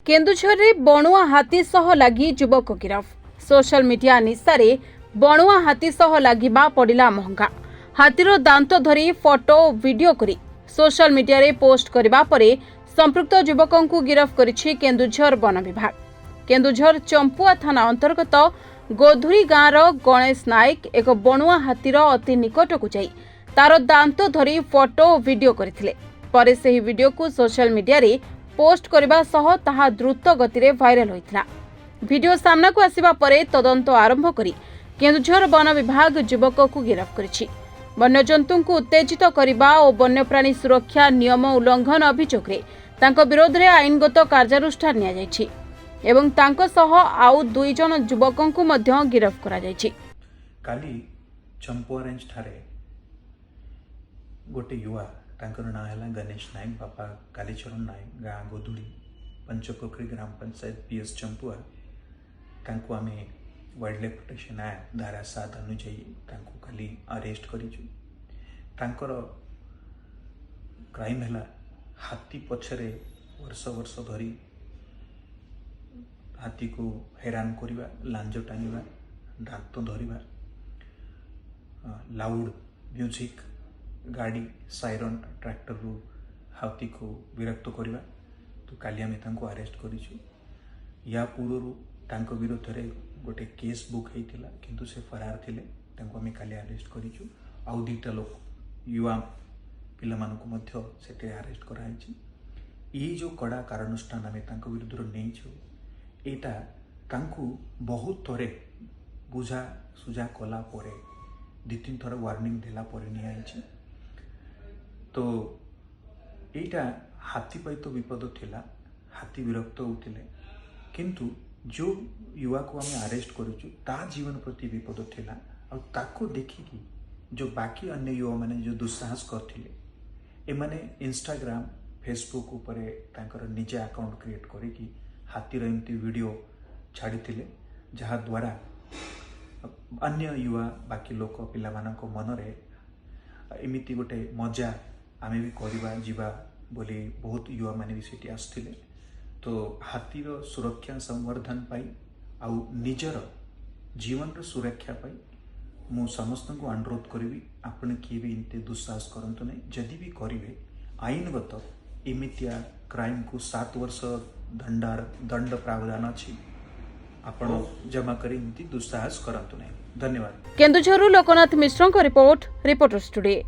केन्दुझर रे बणुआ हाथी सह लागी युवक गिरफ। सोशल मीडिया निशारे बणुआ हाथी सह लागिबा पड़िला महंगा। हाथीर दांत धरी फोटो वीडियो करी सोशल मीडिया रे पोस्ट करबा परे संपृक्त युवकों को गिरफ करिछि केन्दुझर वन विभाग। केन्दुझर चंपुआ थाना अंतर्गत गोधुरी गाँवर गणेश नायक एक बणुआ हाथीर अति निकट को जाई तार दांत धरी फोटो वीडियो करथिले। परे सेही वीडियो को सोशल मीडिया रे पोस्ट करबा सह ताहा द्रुत गति रे वायरल होइथिला। वीडियो सामना को आसीबा परे तदंत आरंभ करी केन्दुझर वन विभाग युवक को गिरफ करिछि। वन्यजंतु को उत्तेजित करबा और वन्यप्राणी सुरक्षा नियम उल्लंघन अभियोग रे तांको विरोध रे आईनगत कार्यानुष्ठान निया जायछि एवं तांको सह आउ 2 जन युवकों को मध्य गिरफ करा जायछि। काली चंपुआ रेंज ठारे गोटे युवा तांकर नाम है गणेश नायक बापा कालीचरण नायक गाँ गोधुड़ी पंचपोखरी ग्राम पंचायत पीएस चंपुआ तांको आमे वाइल्ड लाइफ प्रोटेक्शन एक्ट धारा 7 अनुଯାୟୀ तांको खाली अरेस्ट करिछु। तांकर क्राइम है हाथी पछरे वर्ष वर्ष धरी हाथी को हैरान करवा, लांज टांगा, दांत धरवा, लाउड म्यूजिक, गाड़ी साइरन ट्रैक्टर रू हाथी को विरक्त करवा। तो काली आमे तांको अरेस्ट करिछु। या पूर्व तांको विरोध रे गोटे केस बुक हेतिला किंतु से फरार थिले। तांको आमे काली अरेस्ट करिछु। आउ 2टा लोक युवा पिला मानको मध्य सेते अरेस्ट कराइछि। ई जो कड़ा कारानुष्ठान आमे तांको विरुद्ध नेइछु एटा तांको बहुत थरे बुझा सुझा कला परे 2-3 थर वार्निंग देला परे नियाइछि। तो एटा हाथी पाई तो विपद थिला, हाथी विरक्त होतिले किंतु जो युवा को आमे अरेस्ट करूछु ता जीवन प्रति विपद थिला। और ताको देखिकी जो बाकी अन्य युवा माने जो दुस्साहस करथिले ए माने इंस्टाग्राम फेसबुक ऊपर तांकर निजे अकाउंट क्रिएट करिकी हाथीर एमती वीडियो छाड़ीथिले जहा द्वारा अन्य युवा बाकी लोक पिला मानक मनरे एमिति गोटे मजा आमे भी करवा जीवा बोली बहुत युवा माने भी सेठी आस्थिले। तो हाथीर सुरक्षा संवर्धन पाई आउ निजर जीवन सुरक्षा पाई मु समस्त को अनुरोध करी आपण किए भी इनते दुस्साहस करंतु नहीं। जदि भी करिवे आईनगत एमितिया क्राइम को 7 वर्ष दंड प्रावधान अछि। आपण जमा करी इनती दुस्साहस करंतु नहीं। धन्यवाद। केन्दुझर लोकनाथ मिश्र को रिपोर्ट, रिपोर्टर्स टुडे।